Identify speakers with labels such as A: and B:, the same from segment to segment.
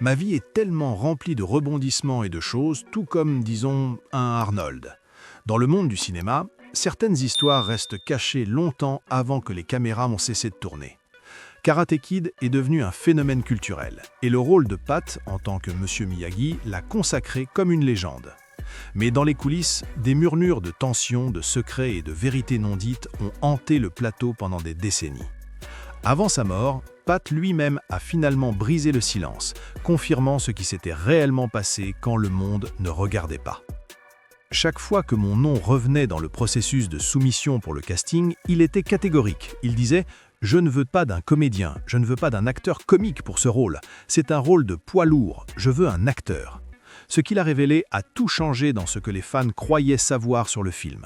A: Ma vie est tellement remplie de rebondissements et de choses, tout comme, disons, un Arnold. Dans le monde du cinéma, certaines histoires restent cachées longtemps avant que les caméras n'ont cessé de tourner. Karate Kid est devenu un phénomène culturel, et le rôle de Pat, en tant que Monsieur Miyagi, l'a consacré comme une légende. Mais dans les coulisses, des murmures de tension, de secrets et de vérités non dites ont hanté le plateau pendant des décennies. Avant sa mort, Pat lui-même a finalement brisé le silence, confirmant ce qui s'était réellement passé quand le monde ne regardait pas. Chaque fois que mon nom revenait dans le processus de soumission pour le casting, il était catégorique. Il disait « Je ne veux pas d'un comédien, je ne veux pas d'un acteur comique pour ce rôle. C'est un rôle de poids lourd, je veux un acteur. » Ce qu'il a révélé a tout changé dans ce que les fans croyaient savoir sur le film.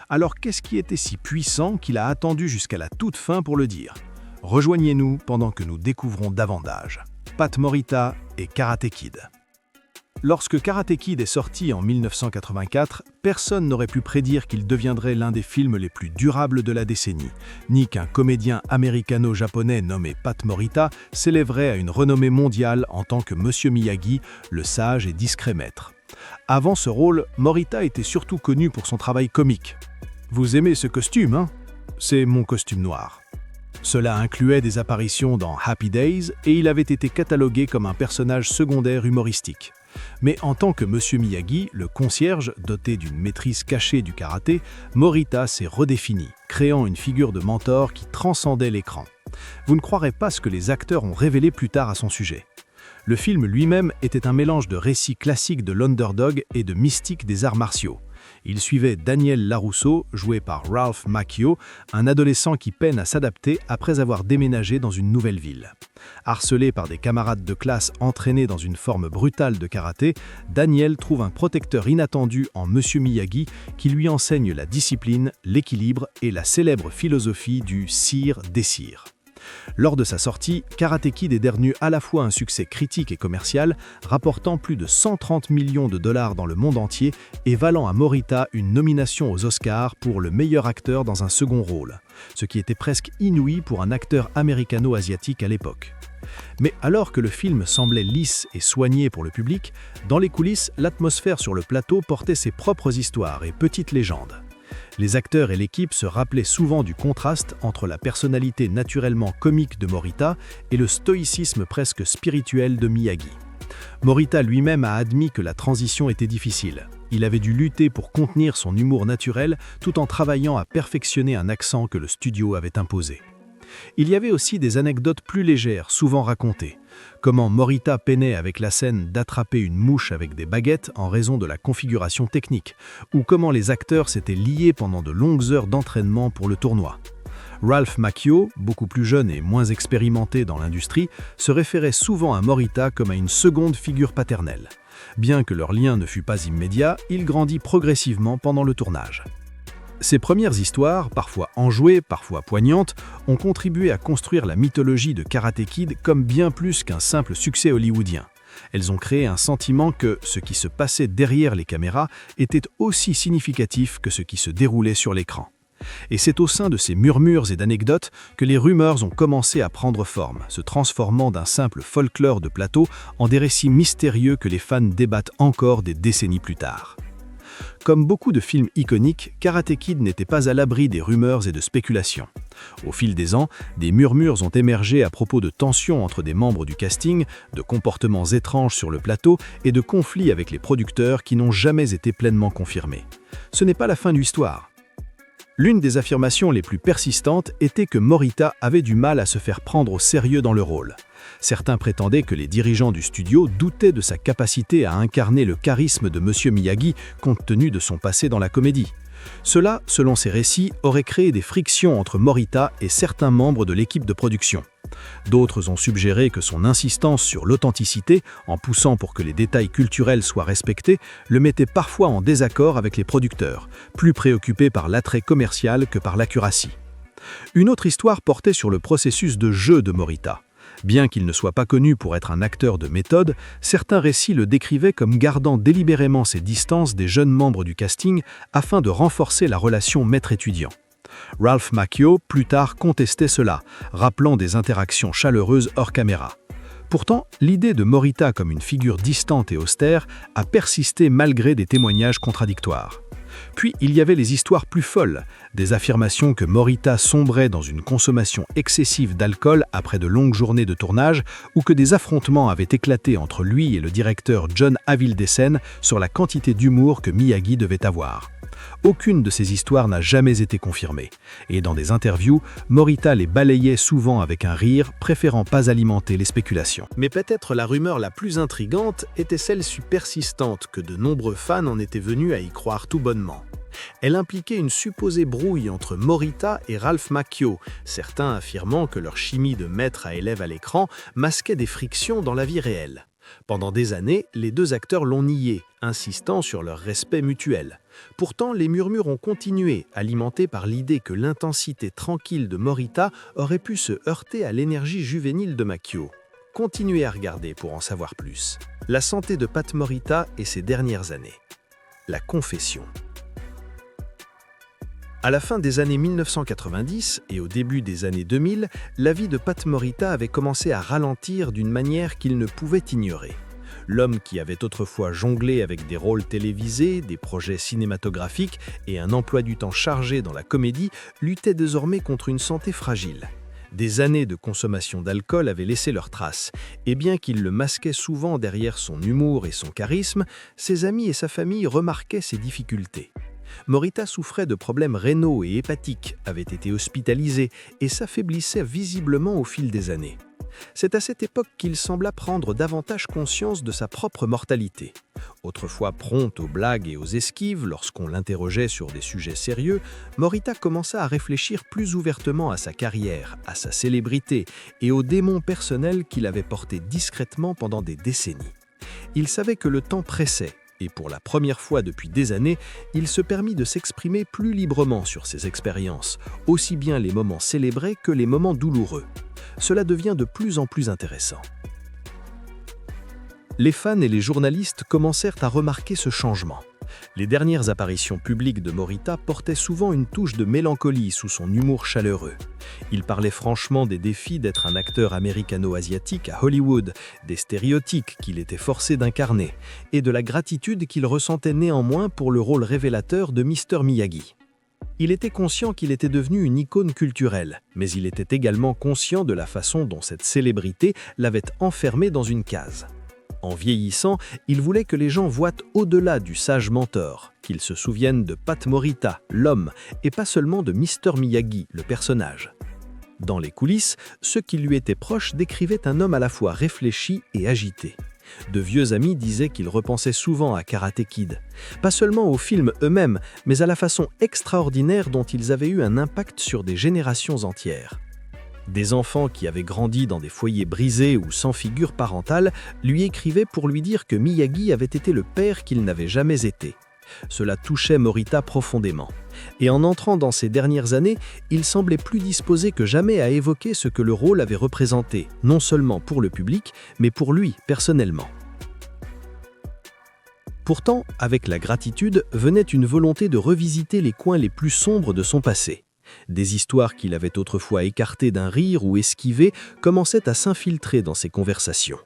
A: Alors qu'est-ce qui était si puissant qu'il a attendu jusqu'à la toute fin pour le dire ? Rejoignez-nous pendant que nous découvrons davantage. Pat Morita et Karate Kid. Lorsque Karate Kid est sorti en 1984, personne n'aurait pu prédire qu'il deviendrait l'un des films les plus durables de la décennie, ni qu'un comédien américano-japonais nommé Pat Morita s'élèverait à une renommée mondiale en tant que Monsieur Miyagi, le sage et discret maître. Avant ce rôle, Morita était surtout connu pour son travail comique. « Vous aimez ce costume, hein ? C'est mon costume noir. » Cela incluait des apparitions dans Happy Days et il avait été catalogué comme un personnage secondaire humoristique. Mais en tant que Monsieur Miyagi, le concierge, doté d'une maîtrise cachée du karaté, Morita s'est redéfini, créant une figure de mentor qui transcendait l'écran. Vous ne croirez pas ce que les acteurs ont révélé plus tard à son sujet. Le film lui-même était un mélange de récits classiques de l'underdog et de mystique des arts martiaux. Il suivait Daniel LaRusso, joué par Ralph Macchio, un adolescent qui peine à s'adapter après avoir déménagé dans une nouvelle ville. Harcelé par des camarades de classe entraînés dans une forme brutale de karaté, Daniel trouve un protecteur inattendu en Monsieur Miyagi qui lui enseigne la discipline, l'équilibre et la célèbre philosophie du sire-décire. Lors de sa sortie, Karate Kid est devenu à la fois un succès critique et commercial, rapportant plus de 130 millions de dollars dans le monde entier et valant à Morita une nomination aux Oscars pour le meilleur acteur dans un second rôle, ce qui était presque inouï pour un acteur américano-asiatique à l'époque. Mais alors que le film semblait lisse et soigné pour le public, dans les coulisses, l'atmosphère sur le plateau portait ses propres histoires et petites légendes. Les acteurs et l'équipe se rappelaient souvent du contraste entre la personnalité naturellement comique de Morita et le stoïcisme presque spirituel de Miyagi. Morita lui-même a admis que la transition était difficile. Il avait dû lutter pour contenir son humour naturel tout en travaillant à perfectionner un accent que le studio avait imposé. Il y avait aussi des anecdotes plus légères, souvent racontées. Comment Morita peinait avec la scène d'attraper une mouche avec des baguettes en raison de la configuration technique, ou comment les acteurs s'étaient liés pendant de longues heures d'entraînement pour le tournoi. Ralph Macchio, beaucoup plus jeune et moins expérimenté dans l'industrie, se référait souvent à Morita comme à une seconde figure paternelle. Bien que leur lien ne fût pas immédiat, il grandit progressivement pendant le tournage. Ces premières histoires, parfois enjouées, parfois poignantes, ont contribué à construire la mythologie de Karate Kid comme bien plus qu'un simple succès hollywoodien. Elles ont créé un sentiment que ce qui se passait derrière les caméras était aussi significatif que ce qui se déroulait sur l'écran. Et c'est au sein de ces murmures et d'anecdotes que les rumeurs ont commencé à prendre forme, se transformant d'un simple folklore de plateau en des récits mystérieux que les fans débattent encore des décennies plus tard. Comme beaucoup de films iconiques, Karate Kid n'était pas à l'abri des rumeurs et de spéculations. Au fil des ans, des murmures ont émergé à propos de tensions entre des membres du casting, de comportements étranges sur le plateau et de conflits avec les producteurs qui n'ont jamais été pleinement confirmés. Ce n'est pas la fin de l'histoire. L'une des affirmations les plus persistantes était que Morita avait du mal à se faire prendre au sérieux dans le rôle. Certains prétendaient que les dirigeants du studio doutaient de sa capacité à incarner le charisme de Monsieur Miyagi compte tenu de son passé dans la comédie. Cela, selon ces récits, aurait créé des frictions entre Morita et certains membres de l'équipe de production. D'autres ont suggéré que son insistance sur l'authenticité, en poussant pour que les détails culturels soient respectés, le mettait parfois en désaccord avec les producteurs, plus préoccupés par l'attrait commercial que par l'accuracy. Une autre histoire portait sur le processus de jeu de Morita. Bien qu'il ne soit pas connu pour être un acteur de méthode, certains récits le décrivaient comme gardant délibérément ses distances des jeunes membres du casting afin de renforcer la relation maître-étudiant. Ralph Macchio, plus tard, contestait cela, rappelant des interactions chaleureuses hors caméra. Pourtant, l'idée de Morita comme une figure distante et austère a persisté malgré des témoignages contradictoires. Puis il y avait les histoires plus folles, des affirmations que Morita sombrait dans une consommation excessive d'alcool après de longues journées de tournage ou que des affrontements avaient éclaté entre lui et le directeur John Avildsen sur la quantité d'humour que Miyagi devait avoir. Aucune de ces histoires n'a jamais été confirmée, et dans des interviews, Morita les balayait souvent avec un rire, préférant pas alimenter les spéculations. Mais peut-être la rumeur la plus intrigante était celle si persistante que de nombreux fans en étaient venus à y croire tout bonnement. Elle impliquait une supposée brouille entre Morita et Ralph Macchio, certains affirmant que leur chimie de maître à élève à l'écran masquait des frictions dans la vie réelle. Pendant des années, les deux acteurs l'ont nié, insistant sur leur respect mutuel. Pourtant, les murmures ont continué, alimentés par l'idée que l'intensité tranquille de Morita aurait pu se heurter à l'énergie juvénile de Macchio. Continuez à regarder pour en savoir plus. La santé de Pat Morita et ses dernières années. La confession. À la fin des années 1990 et au début des années 2000, la vie de Pat Morita avait commencé à ralentir d'une manière qu'il ne pouvait ignorer. L'homme qui avait autrefois jonglé avec des rôles télévisés, des projets cinématographiques et un emploi du temps chargé dans la comédie luttait désormais contre une santé fragile. Des années de consommation d'alcool avaient laissé leurs traces, et bien qu'il le masquait souvent derrière son humour et son charisme, ses amis et sa famille remarquaient ses difficultés. Morita souffrait de problèmes rénaux et hépatiques, avait été hospitalisé et s'affaiblissait visiblement au fil des années. C'est à cette époque qu'il sembla prendre davantage conscience de sa propre mortalité. Autrefois prompt aux blagues et aux esquives lorsqu'on l'interrogeait sur des sujets sérieux, Morita commença à réfléchir plus ouvertement à sa carrière, à sa célébrité et aux démons personnels qu'il avait portés discrètement pendant des décennies. Il savait que le temps pressait, et pour la première fois depuis des années, il se permit de s'exprimer plus librement sur ses expériences, aussi bien les moments célébrés que les moments douloureux. Cela devient de plus en plus intéressant. Les fans et les journalistes commencèrent à remarquer ce changement. Les dernières apparitions publiques de Morita portaient souvent une touche de mélancolie sous son humour chaleureux. Il parlait franchement des défis d'être un acteur américano-asiatique à Hollywood, des stéréotypes qu'il était forcé d'incarner, et de la gratitude qu'il ressentait néanmoins pour le rôle révélateur de Mr. Miyagi. Il était conscient qu'il était devenu une icône culturelle, mais il était également conscient de la façon dont cette célébrité l'avait enfermé dans une case. En vieillissant, il voulait que les gens voient au-delà du sage mentor, qu'ils se souviennent de Pat Morita, l'homme, et pas seulement de Mr. Miyagi, le personnage. Dans les coulisses, ceux qui lui étaient proches décrivaient un homme à la fois réfléchi et agité. De vieux amis disaient qu'ils repensaient souvent à Karate Kid, pas seulement aux films eux-mêmes, mais à la façon extraordinaire dont ils avaient eu un impact sur des générations entières. Des enfants qui avaient grandi dans des foyers brisés ou sans figure parentale lui écrivaient pour lui dire que Miyagi avait été le père qu'il n'avait jamais été. Cela touchait Morita profondément. Et en entrant dans ces dernières années, il semblait plus disposé que jamais à évoquer ce que le rôle avait représenté, non seulement pour le public, mais pour lui personnellement. Pourtant, avec la gratitude, venait une volonté de revisiter les coins les plus sombres de son passé. Des histoires qu'il avait autrefois écartées d'un rire ou esquivées commençaient à s'infiltrer dans ses conversations.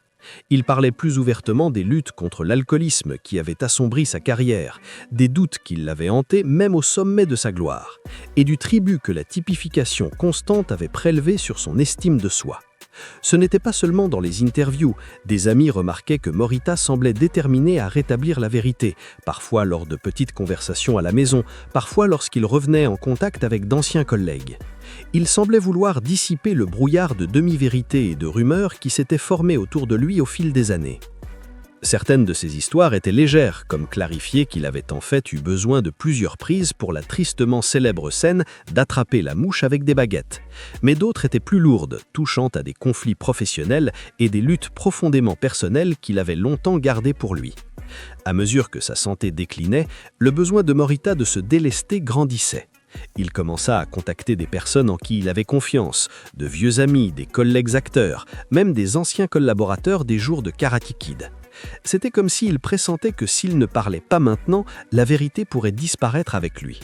A: Il parlait plus ouvertement des luttes contre l'alcoolisme qui avaient assombri sa carrière, des doutes qui l'avaient hanté même au sommet de sa gloire, et du tribut que la typification constante avait prélevé sur son estime de soi. Ce n'était pas seulement dans les interviews, des amis remarquaient que Morita semblait déterminé à rétablir la vérité, parfois lors de petites conversations à la maison, parfois lorsqu'il revenait en contact avec d'anciens collègues. Il semblait vouloir dissiper le brouillard de demi-vérités et de rumeurs qui s'étaient formées autour de lui au fil des années. Certaines de ces histoires étaient légères, comme clarifier qu'il avait en fait eu besoin de plusieurs prises pour la tristement célèbre scène d'attraper la mouche avec des baguettes. Mais d'autres étaient plus lourdes, touchant à des conflits professionnels et des luttes profondément personnelles qu'il avait longtemps gardées pour lui. À mesure que sa santé déclinait, le besoin de Morita de se délester grandissait. Il commença à contacter des personnes en qui il avait confiance, de vieux amis, des collègues acteurs, même des anciens collaborateurs des jours de Karate Kid. C'était comme s'il pressentait que s'il ne parlait pas maintenant, la vérité pourrait disparaître avec lui.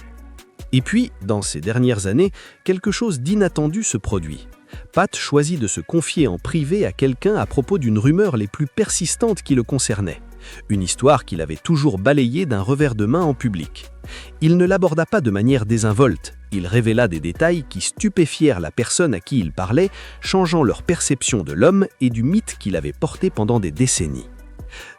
A: Et puis, dans ces dernières années, quelque chose d'inattendu se produit.
B: Pat choisit de se confier en privé à quelqu'un à propos d'une rumeur les plus persistantes qui le concernait. Une histoire qu'il avait toujours balayée d'un revers de main en public. Il ne l'aborda pas de manière désinvolte, il révéla des détails qui stupéfièrent la personne à qui il parlait, changeant leur perception de l'homme et du mythe qu'il avait porté pendant des décennies.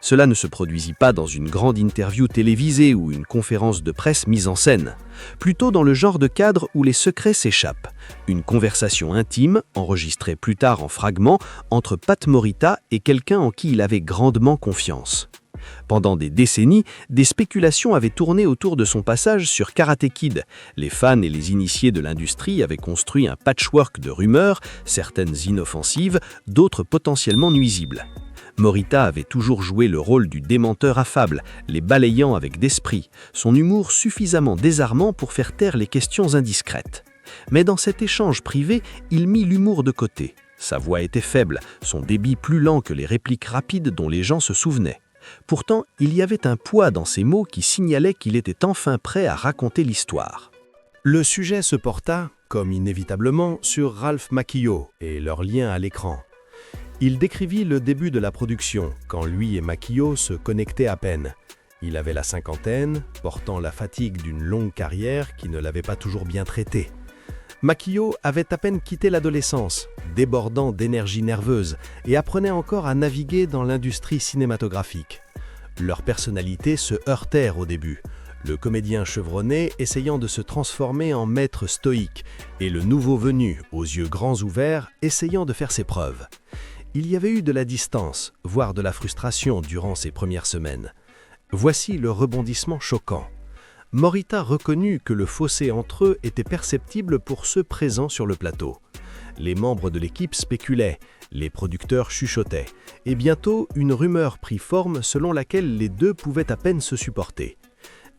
B: Cela ne se produisit pas dans une grande interview télévisée ou une conférence de presse mise en scène, plutôt dans le genre de cadre où les secrets s'échappent. Une conversation intime, enregistrée plus tard en fragments, entre Pat Morita et quelqu'un en qui il avait grandement confiance. Pendant des décennies, des spéculations avaient tourné autour de son passage sur Karate Kid. Les fans et les initiés de l'industrie avaient construit un patchwork de rumeurs, certaines inoffensives, d'autres potentiellement nuisibles. Morita avait toujours joué le rôle du démenteur affable, les balayant avec d'esprit, son humour suffisamment désarmant pour faire taire les questions indiscrètes. Mais dans cet échange privé, il mit l'humour de côté. Sa voix était faible, son débit plus lent que les répliques rapides dont les gens se souvenaient. Pourtant, il y avait un poids dans ses mots qui signalait qu'il était enfin prêt à raconter l'histoire.
A: Le sujet se porta, comme inévitablement, sur Ralph Macchio et leur lien à l'écran. Il décrivit le début de la production, quand lui et Macchio se connectaient à peine. Il avait la cinquantaine, portant la fatigue d'une longue carrière qui ne l'avait pas toujours bien traité. Macchio avait à peine quitté l'adolescence, débordant d'énergie nerveuse, et apprenait encore à naviguer dans l'industrie cinématographique. Leurs personnalités se heurtèrent au début, le comédien chevronné essayant de se transformer en maître stoïque, et le nouveau venu, aux yeux grands ouverts, essayant de faire ses preuves. Il y avait eu de la distance, voire de la frustration durant ces premières semaines. Voici le rebondissement choquant. Morita reconnut que le fossé entre eux était perceptible pour ceux présents sur le plateau. Les membres de l'équipe spéculaient, les producteurs chuchotaient, et bientôt une rumeur prit forme selon laquelle les deux pouvaient à peine se supporter.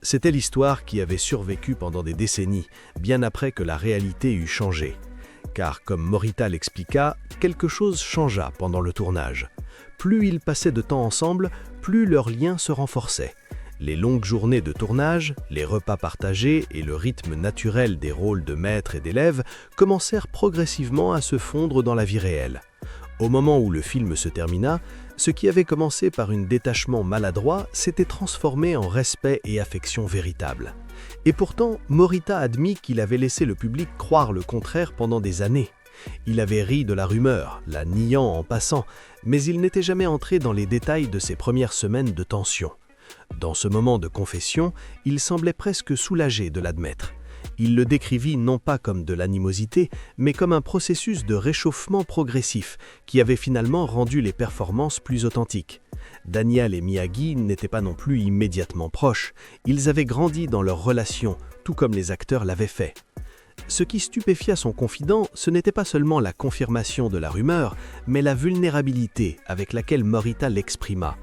A: C'était l'histoire qui avait survécu pendant des décennies, bien après que la réalité eût changé. Car, comme Morita l'expliqua, quelque chose changea pendant le tournage. Plus ils passaient de temps ensemble, plus leur lien se renforçait. Les longues journées de tournage, les repas partagés et le rythme naturel des rôles de maître et d'élève commencèrent progressivement à se fondre dans la vie réelle. Au moment où le film se termina, ce qui avait commencé par un détachement maladroit s'était transformé en respect et affection véritable. Et pourtant, Morita admit qu'il avait laissé le public croire le contraire pendant des années. Il avait ri de la rumeur, la niant en passant, mais il n'était jamais entré dans les détails de ces premières semaines de tension. Dans ce moment de confession, il semblait presque soulagé de l'admettre. Il le décrivit non pas comme de l'animosité, mais comme un processus de réchauffement progressif qui avait finalement rendu les performances plus authentiques. Daniel et Miyagi n'étaient pas non plus immédiatement proches, ils avaient grandi dans leur relation, tout comme les acteurs l'avaient fait. Ce qui stupéfia son confident, ce n'était pas seulement la confirmation de la rumeur, mais la vulnérabilité avec laquelle Morita l'exprima.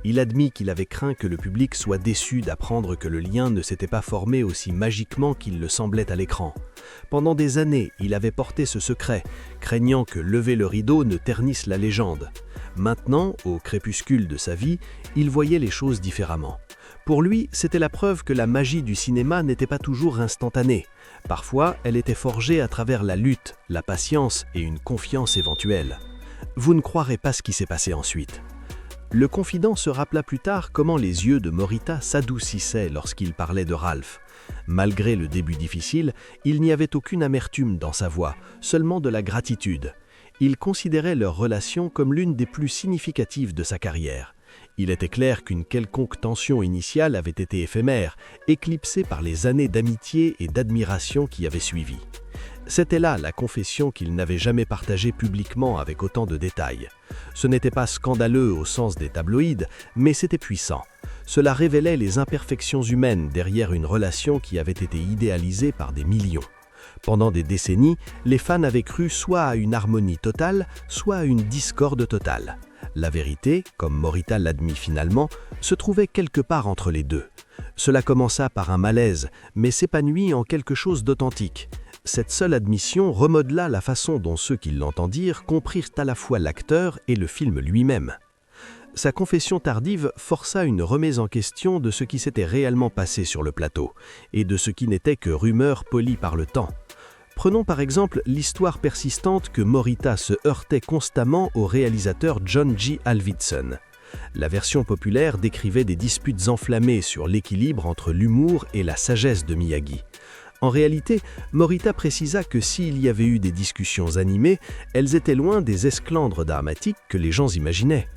A: Il admit qu'il avait craint que le public soit déçu d'apprendre que le lien ne s'était pas formé aussi magiquement qu'il le semblait à l'écran. Pendant des années, il avait porté ce secret, craignant que lever le rideau ne ternisse la légende. Maintenant, au crépuscule de sa vie, il voyait les choses différemment. Pour lui, c'était la preuve que la magie du cinéma n'était pas toujours instantanée. Parfois, elle était forgée à travers la lutte, la patience et une confiance éventuelle. Vous ne croirez pas ce qui s'est passé ensuite. Le confident se rappela plus tard comment les yeux de Morita s'adoucissaient lorsqu'il parlait de Ralph. Malgré le début difficile, il n'y avait aucune amertume dans sa voix, seulement de la gratitude. Il considérait leur relation comme l'une des plus significatives de sa carrière. Il était clair qu'une quelconque tension initiale avait été éphémère, éclipsée par les années d'amitié et d'admiration qui avaient suivi. C'était là la confession qu'il n'avait jamais partagée publiquement avec autant de détails. Ce n'était pas scandaleux au sens des tabloïds, mais c'était puissant. Cela révélait les imperfections humaines derrière une relation qui avait été idéalisée par des millions. Pendant des décennies, les fans avaient cru soit à une harmonie totale, soit à une discorde totale. La vérité, comme Morita l'admit finalement, se trouvait quelque part entre les deux. Cela commença par un malaise, mais s'épanouit en quelque chose d'authentique. Cette seule admission remodela la façon dont ceux qui l'entendirent comprirent à la fois l'acteur et le film lui-même. Sa confession tardive força une remise en question de ce qui s'était réellement passé sur le plateau, et de ce qui n'était que rumeur polie par le temps.
B: Prenons par exemple l'histoire persistante que Morita se heurtait constamment au réalisateur John G. Avildsen. La version populaire décrivait des disputes enflammées sur l'équilibre entre l'humour et la sagesse de Miyagi. En réalité, Morita précisa que s'il y avait eu des discussions animées, elles étaient loin des esclandres dramatiques que les gens imaginaient.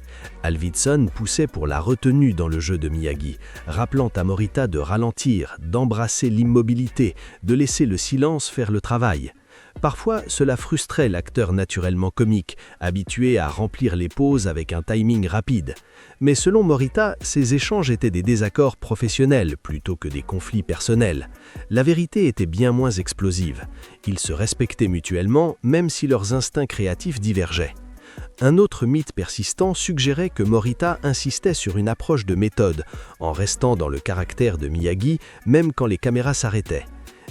B: Avildsen poussait pour la retenue dans le jeu de Miyagi, rappelant à Morita de ralentir, d'embrasser l'immobilité, de laisser le silence faire le travail. Parfois, cela frustrait l'acteur naturellement comique, habitué à remplir les pauses avec un timing rapide. Mais selon Morita, ces échanges étaient des désaccords professionnels plutôt que des conflits personnels. La vérité était bien moins explosive. Ils se respectaient mutuellement, même si leurs instincts créatifs divergeaient. Un autre mythe persistant suggérait que Morita insistait sur une approche de méthode, en restant dans le caractère de Miyagi, même quand les caméras s'arrêtaient.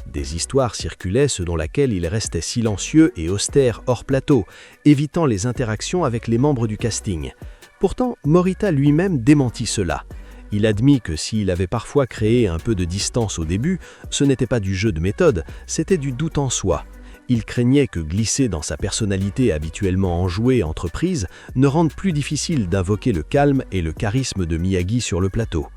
B: Des histoires circulaient selon lesquelles il restait silencieux et austère hors plateau, évitant les interactions avec les membres du casting. Pourtant, Morita lui-même démentit cela. Il admit que s'il avait parfois créé un peu de distance au début, ce n'était pas du jeu de méthode, c'était du doute en soi. Il craignait que glisser dans sa personnalité habituellement enjouée entre prises ne rende plus difficile d'invoquer le calme et le charisme de Miyagi sur le plateau.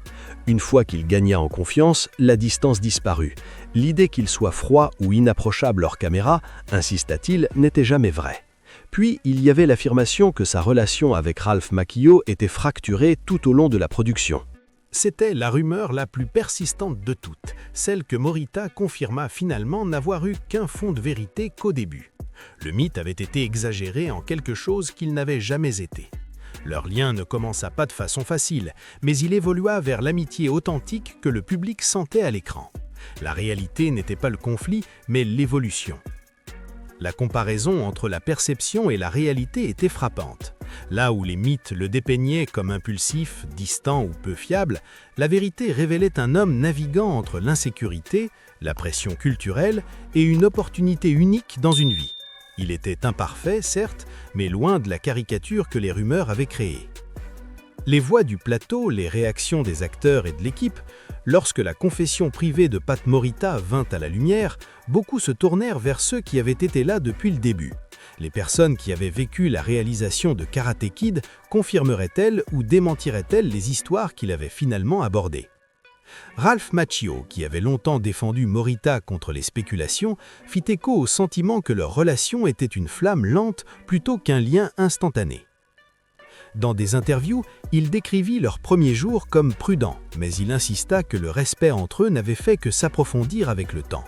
B: Une fois qu'il gagna en confiance, la distance disparut. L'idée qu'il soit froid ou inapprochable hors caméra, insista-t-il, n'était jamais vraie. Puis, il y avait l'affirmation que sa relation avec Ralph Macchio était fracturée tout au long de la production.
A: C'était la rumeur la plus persistante de toutes, celle que Morita confirma finalement n'avoir eu qu'un fond de vérité qu'au début. Le mythe avait été exagéré en quelque chose qu'il n'avait jamais été. Leur lien ne commença pas de façon facile, mais il évolua vers l'amitié authentique que le public sentait à l'écran. La réalité n'était pas le conflit, mais l'évolution. La comparaison entre la perception et la réalité était frappante. Là où les mythes le dépeignaient comme impulsif, distant ou peu fiable, la vérité révélait un homme naviguant entre l'insécurité, la pression culturelle et une opportunité unique dans une vie. Il était imparfait, certes, mais loin de la caricature que les rumeurs avaient créée. Les voix du plateau, les réactions des acteurs et de l'équipe, lorsque la confession privée de Pat Morita vint à la lumière, beaucoup se tournèrent vers ceux qui avaient été là depuis le début. Les personnes qui avaient vécu la réalisation de Karate Kid confirmeraient-elles ou démentiraient-elles les histoires qu'il avait finalement abordées? Ralph Macchio, qui avait longtemps défendu Morita contre les spéculations, fit écho au sentiment que leur relation était une flamme lente plutôt qu'un lien instantané. Dans des interviews, il décrivit leurs premiers jours comme prudents, mais il insista que le respect entre eux n'avait fait que s'approfondir avec le temps.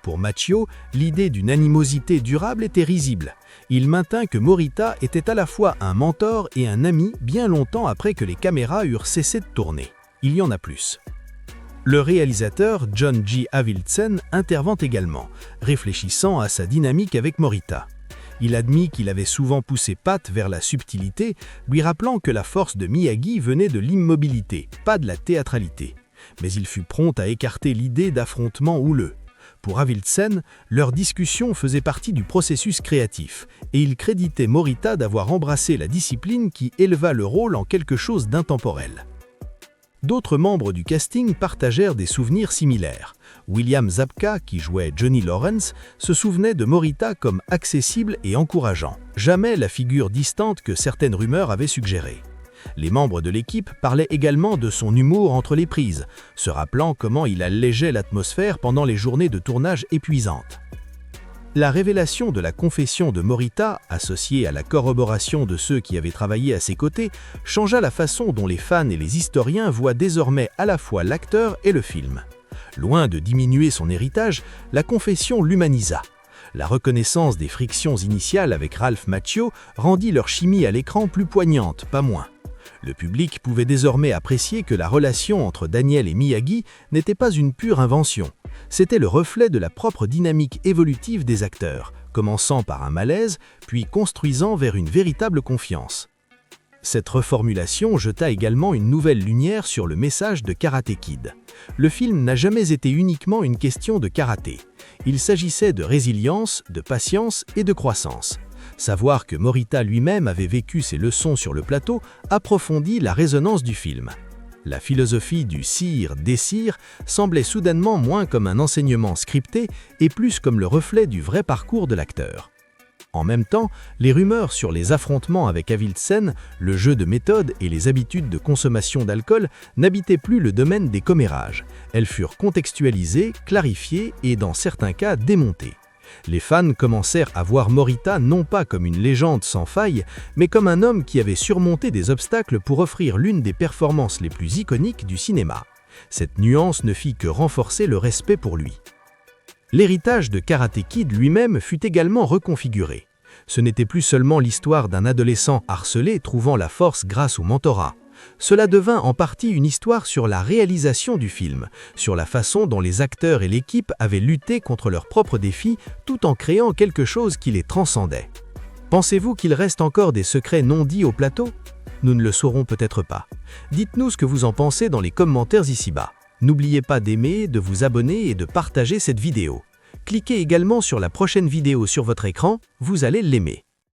A: Pour Macchio, l'idée d'une animosité durable était risible. Il maintint que Morita était à la fois un mentor et un ami bien longtemps après que les caméras eurent cessé de tourner. Il y en a plus. Le réalisateur John G. Avildsen intervint également, réfléchissant à sa dynamique avec Morita. Il admit qu'il avait souvent poussé Pat vers la subtilité, lui rappelant que la force de Miyagi venait de l'immobilité, pas de la théâtralité. Mais il fut prompt à écarter l'idée d'affrontement houleux. Pour Avildsen, leur discussion faisait partie du processus créatif, et il créditait Morita d'avoir embrassé la discipline qui éleva le rôle en quelque chose d'intemporel. D'autres membres du casting partagèrent des souvenirs similaires. William Zabka, qui jouait Johnny Lawrence, se souvenait de Morita comme accessible et encourageant, jamais la figure distante que certaines rumeurs avaient suggérée. Les membres de l'équipe parlaient également de son humour entre les prises, se rappelant comment il allégeait l'atmosphère pendant les journées de tournage épuisantes. La révélation de la confession de Morita, associée à la corroboration de ceux qui avaient travaillé à ses côtés, changea la façon dont les fans et les historiens voient désormais à la fois l'acteur et le film. Loin de diminuer son héritage, la confession l'humanisa. La reconnaissance des frictions initiales avec Ralph Macchio rendit leur chimie à l'écran plus poignante, pas moins. Le public pouvait désormais apprécier que la relation entre Daniel et Miyagi n'était pas une pure invention. C'était le reflet de la propre dynamique évolutive des acteurs, commençant par un malaise, puis construisant vers une véritable confiance. Cette reformulation jeta également une nouvelle lumière sur le message de Karate Kid. Le film n'a jamais été uniquement une question de karaté. Il s'agissait de résilience, de patience et de croissance. Savoir que Morita lui-même avait vécu ses leçons sur le plateau approfondit la résonance du film.
B: La philosophie du sire-décire semblait soudainement moins comme un enseignement scripté et plus comme le reflet du vrai parcours de l'acteur. En même temps, les rumeurs sur les affrontements avec Avildsen, le jeu de méthode et les habitudes de consommation d'alcool n'habitaient plus le domaine des commérages. Elles furent contextualisées, clarifiées et dans certains cas démontées. Les fans commencèrent à voir Morita non pas comme une légende sans faille, mais comme un homme qui avait surmonté des obstacles pour offrir l'une des performances les plus iconiques du cinéma. Cette nuance ne fit que renforcer le respect pour lui. L'héritage de Karate Kid lui-même fut également reconfiguré. Ce n'était plus seulement l'histoire d'un adolescent harcelé trouvant la force grâce au mentorat. Cela devint en partie une histoire sur la réalisation du film, sur la façon dont les acteurs et l'équipe avaient lutté contre leurs propres défis tout en créant quelque chose qui les transcendait. Pensez-vous qu'il reste encore des secrets non dits au plateau? Nous ne le saurons peut-être pas. Dites-nous ce que vous en pensez dans les commentaires ici-bas. N'oubliez pas d'aimer, de vous abonner et de partager cette vidéo. Cliquez également sur la prochaine vidéo sur votre écran, vous allez l'aimer.